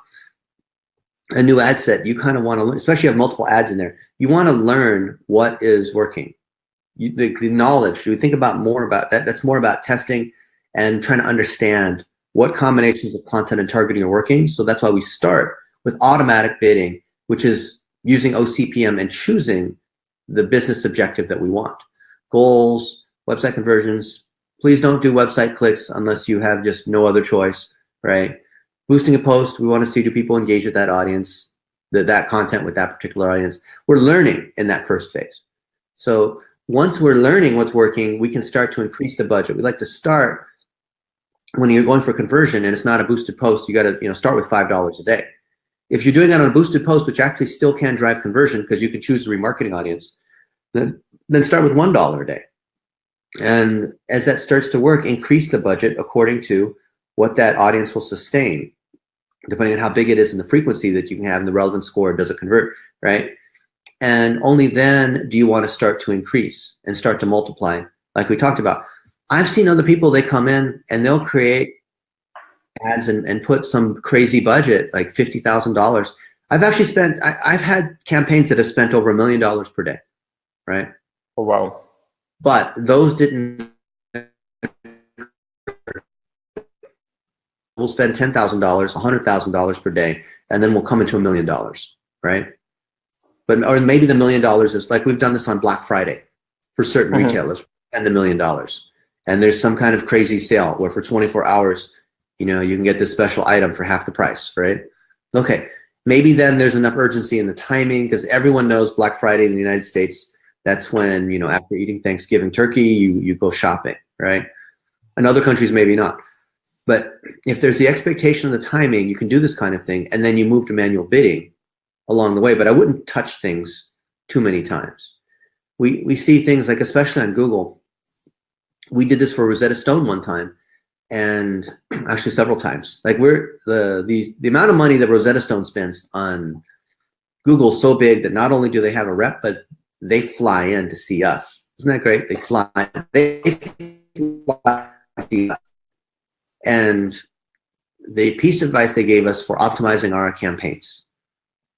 a new ad set, you kind of want to learn, especially if you have multiple ads in there, you want to learn what is working. The knowledge, you think about more about that. That's more about testing and trying to understand what combinations of content and targeting are working. So that's why we start with automatic bidding, which is using OCPM and choosing the business objective that we want. Goals, website conversions. Please don't do website clicks unless you have just no other choice, right? Boosting a post, we want to see, do people engage with that audience, that content with that particular audience. We're learning in that first phase. So once we're learning what's working, we can start to increase the budget. We like to start when you're going for conversion and it's not a boosted post, you got to start with $5 a day. If you're doing that on a boosted post, which actually still can drive conversion because you can choose the remarketing audience, then start with $1 a day. And as that starts to work, increase the budget according to what that audience will sustain, depending on how big it is and the frequency that you can have and the relevance score, does it convert, right? And only then do you want to start to increase and start to multiply, like we talked about. I've seen other people, they come in and they'll create ads and put some crazy budget, like $50,000. I've actually spent, I've had campaigns that have spent over $1 million per day, right? Oh, wow. But those didn't. We'll spend $10,000, $100,000 per day, and then we'll come into $1 million, right? But or maybe the $1 million is like we've done this on Black Friday for certain retailers, and $1 million, and there's some kind of crazy sale where for 24 hours, you can get this special item for half the price, right? Okay, maybe then there's enough urgency in the timing because everyone knows Black Friday in the United States. That's when after eating Thanksgiving turkey, you go shopping, right? In other countries, maybe not. But if there's the expectation of the timing, you can do this kind of thing, and then you move to manual bidding along the way. But I wouldn't touch things too many times. We see things like, especially on Google, we did this for Rosetta Stone one time, and actually several times. Like the amount of money that Rosetta Stone spends on Google is so big that not only do they have a rep, but they fly in to see us. Isn't that great? They fly to see us. And the piece of advice they gave us for optimizing our campaigns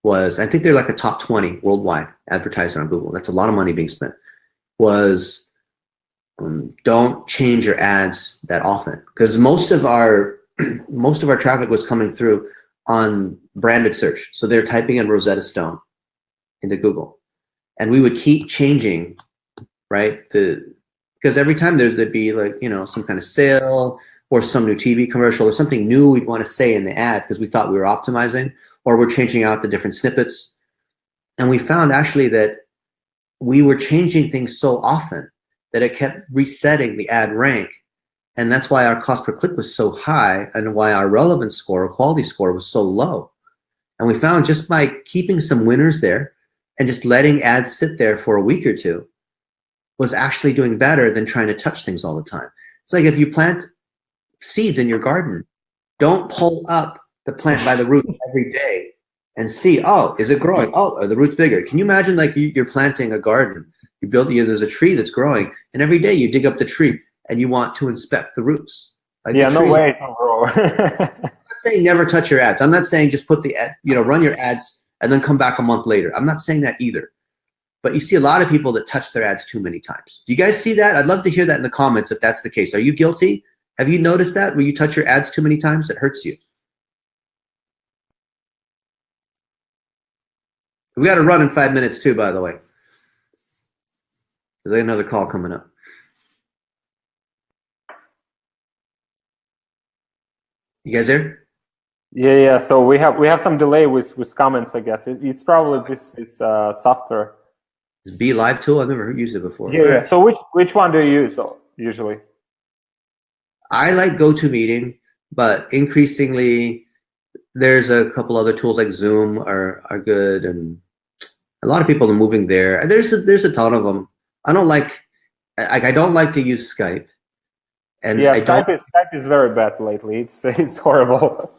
was, I think they're like a top 20 worldwide advertiser on Google. That's a lot of money being spent. Was don't change your ads that often, because most of our traffic was coming through on branded search. So they're typing in Rosetta Stone into Google, and we would keep changing, right? Because every time there'd be like some kind of sale or some new TV commercial or something new we'd want to say in the ad because we thought we were optimizing, or we're changing out the different snippets. And we found actually that we were changing things so often that it kept resetting the ad rank. And that's why our cost per click was so high and why our relevance score or quality score was so low. And we found just by keeping some winners there and just letting ads sit there for a week or two was actually doing better than trying to touch things all the time. It's like if you plant seeds in your garden, don't pull up the plant by the root every day and see, oh, is it growing? Oh, are the roots bigger? Can you imagine like you're planting a garden, there's a tree that's growing, and every day you dig up the tree and you want to inspect the roots. Like yeah, no way it can grow. I'm not saying never touch your ads. I'm not saying just put the ad, run your ads and then come back a month later. I'm not saying that either. But you see a lot of people that touch their ads too many times. Do you guys see that? I'd love to hear that in the comments if that's the case. Are you guilty? Have you noticed that where you touch your ads too many times? It hurts you. We got to run in 5 minutes too, by the way. There's another call coming up. You guys there? Yeah. So we have some delay with comments, I guess. It's probably this software. Be Live tool? I've never used it before. Yeah. So which one do you use usually? I like GoToMeeting, but increasingly there's a couple other tools like Zoom are good, and a lot of people are moving there. There's a ton of them. I don't like to use Skype. And yeah, Skype is very bad lately. It's horrible.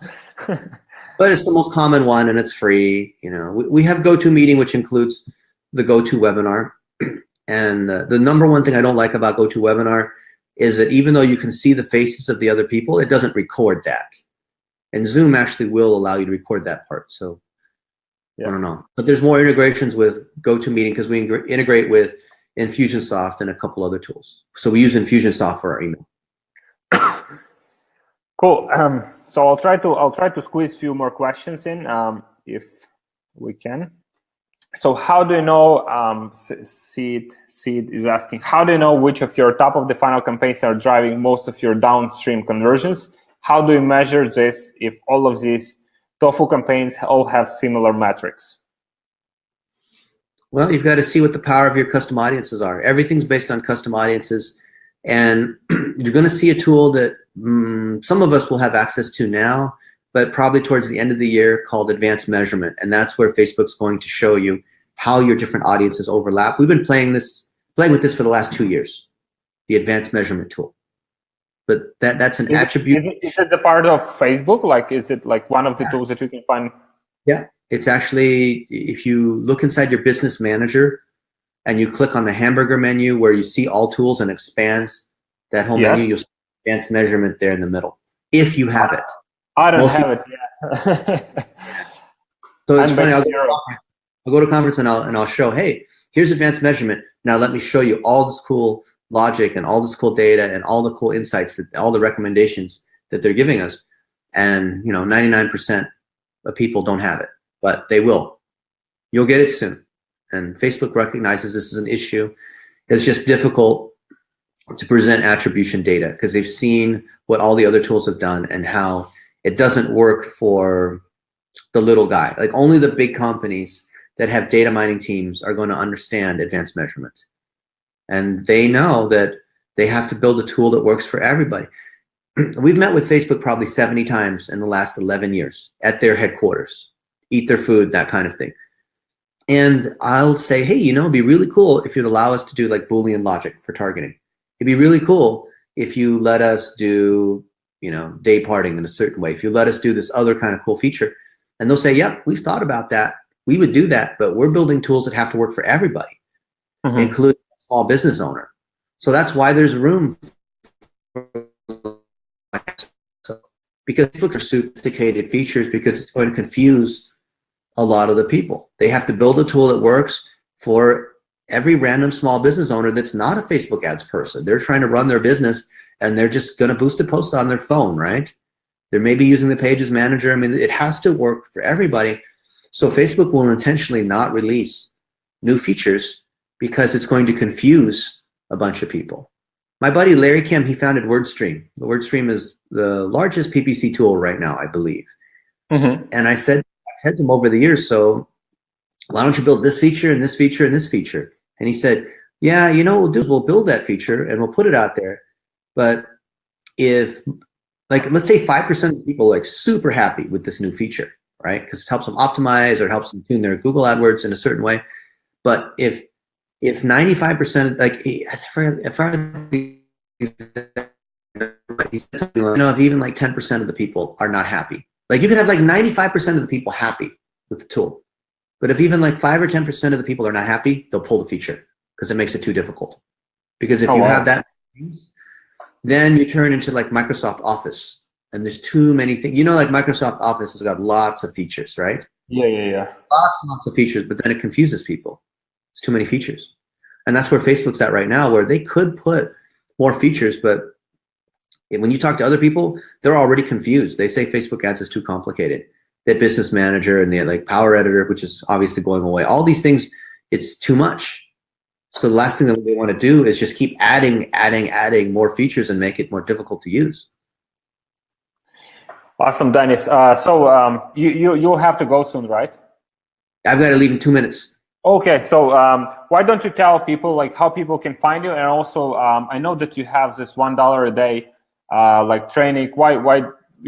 But it's the most common one, and it's free. We have GoToMeeting, which includes the GoToWebinar. And the number one thing I don't like about GoToWebinar is that even though you can see the faces of the other people, it doesn't record that. And Zoom actually will allow you to record that part. So I don't know. But there's more integrations with GoToMeeting because we integrate with Infusionsoft and a couple other tools. So we use Infusionsoft for our email. Cool. So I'll try to squeeze a few more questions in, if we can. So how do you know? Seed is asking, how do you know which of your top of the funnel campaigns are driving most of your downstream conversions? How do you measure this if all of these TOFU campaigns all have similar metrics? Well, you've got to see what the power of your custom audiences are. Everything's based on custom audiences, and you're going to see a tool that some of us will have access to now, but probably towards the end of the year, called Advanced Measurement. And that's where Facebook's going to show you how your different audiences overlap. We've been playing with this for the last 2 years, the Advanced Measurement tool. But that's an attribute. Is it the part of Facebook? Like, is it like one of the tools that you can find? Yeah, it's actually, if you look inside your business manager and you click on the hamburger menu where you see all tools and expands that whole menu, you'll see Advanced Measurement there in the middle, if you have it. I don't have it yet. So it's funny, I'll go to conference and I'll show, hey, here's Advanced Measurement. Now let me show you all this cool logic and all this cool data and all the cool insights, that all the recommendations that they're giving us. And 99% of people don't have it, but they will. You'll get it soon. And Facebook recognizes this is an issue. It's just difficult to present attribution data because they've seen what all the other tools have done and how it doesn't work for the little guy. Like, only the big companies that have data mining teams are going to understand Advanced Measurement. And they know that they have to build a tool that works for everybody. We've met with Facebook probably 70 times in the last 11 years at their headquarters, eat their food, that kind of thing. And I'll say, hey, it'd be really cool if you'd allow us to do like Boolean logic for targeting. It'd be really cool if you let us do, day parting in a certain way. If you let us do this other kind of cool feature. And they'll say, yep, we've thought about that. We would do that, but we're building tools that have to work for everybody, including a small business owner. So that's why there's room because Facebook are sophisticated features, because it's going to confuse a lot of the people. They have to build a tool that works for every random small business owner that's not a Facebook ads person. They're trying to run their business and they're just going to boost a post on their phone, right? They're maybe using the Pages Manager. I mean, it has to work for everybody. So Facebook will intentionally not release new features because it's going to confuse a bunch of people. My buddy Larry Kim, he founded WordStream. The WordStream is the largest PPC tool right now, I believe. And I said to him over the years, so why don't you build this feature and this feature and this feature? And he said, yeah, what we'll do is we'll build that feature and we'll put it out there. But if, let's say 5% of people are super happy with this new feature, right? Because it helps them optimize or it helps them tune their Google AdWords in a certain way. But if 95%, if even 10% of the people are not happy, you could have 95% of the people happy with the tool. But if even 5 or 10% of the people are not happy, they'll pull the feature because it makes it too difficult. Because if you have that, then you turn into Microsoft Office, and there's too many things. Microsoft Office has got lots of features, right? Yeah. Lots and lots of features, but then it confuses people. It's too many features. And that's where Facebook's at right now, where they could put more features, but when you talk to other people, they're already confused. They say Facebook ads is too complicated. That Business Manager and the Power Editor, which is obviously going away. All these things, it's too much. So the last thing that they want to do is just keep adding more features and make it more difficult to use. Awesome, Dennis. So you'll have to go soon, right? I've got to leave in 2 minutes. Okay, so why don't you tell people how people can find you, and also I know that you have this $1 a day training. Why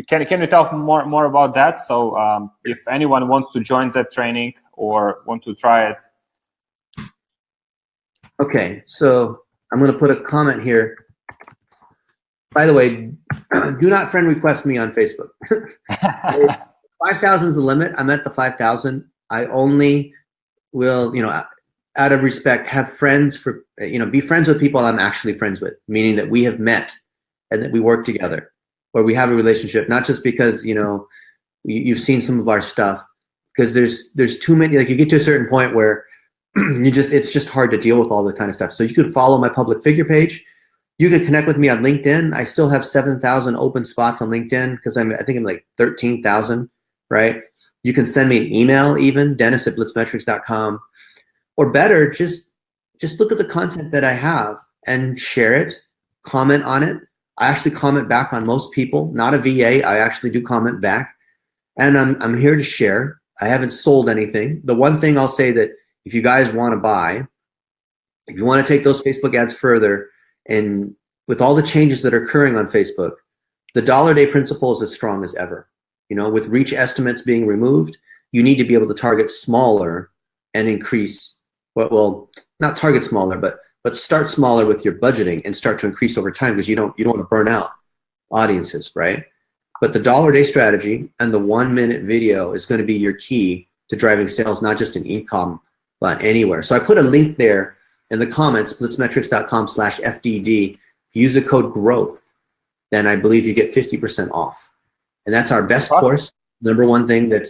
can you talk more about that? So if anyone wants to join that training or want to try it. Okay, so I'm going to put a comment here. By the way, do not friend request me on Facebook. 5,000 is the limit. I'm at the 5,000. I only will, out of respect, have friends for, be friends with people I'm actually friends with, meaning that we have met and that we work together, or we have a relationship, not just because, you've seen some of our stuff. because there's too many. Like you get to a certain point where it's just hard to deal with all the kind of stuff. So you could follow my public figure page. You could connect with me on LinkedIn. I still have 7,000 open spots on LinkedIn because I think I'm like 13,000, right? You can send me an email even, dennis@blitzmetrics.com. Or better, just look at the content that I have and share it, comment on it. I actually comment back on most people, not a VA. I actually do comment back. And I'm here to share. I haven't sold anything. The one thing I'll say that if you guys want to buy, if you want to take those Facebook ads further, and with all the changes that are occurring on Facebook, the dollar-a-day principle is as strong as ever. You know, with reach estimates being removed, you need to be able to target smaller and increase. Well, not target smaller, but start smaller with your budgeting and start to increase over time, because you don't want to burn out audiences, right? But the dollar-a-day strategy and the 1-minute video is going to be your key to driving sales, not just in e-com, but anywhere. So I put a link there in the comments, blitzmetrics.com/FDD. If you use the code GROWTH, then I believe you get 50% off. And that's our best course. Number one thing that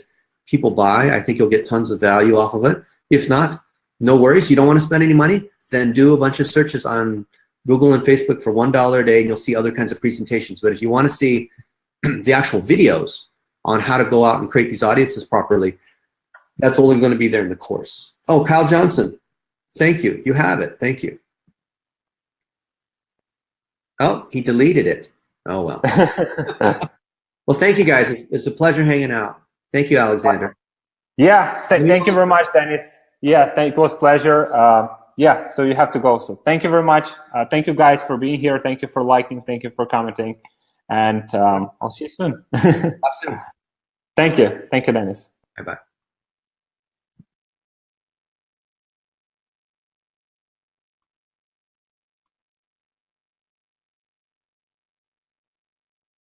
people buy. I think you'll get tons of value off of it. If not, no worries. You don't want to spend any money? Then do a bunch of searches on Google and Facebook for $1 a day, and you'll see other kinds of presentations. But if you want to see the actual videos on how to go out and create these audiences properly, that's only going to be there in the course. Oh, Kyle Johnson. Thank you. You have it. Thank you. Oh, he deleted it. Oh, well. Well, thank you, guys. It's a pleasure hanging out. Thank you, Alexander. Awesome. Yeah, thank you very much, Dennis. Yeah, it was a pleasure. Yeah, so you have to go. So thank you very much. Thank you, guys, for being here. Thank you for liking. Thank you for commenting. And I'll see you soon. Talk soon. Thank you. Thank you, Dennis. Bye-bye.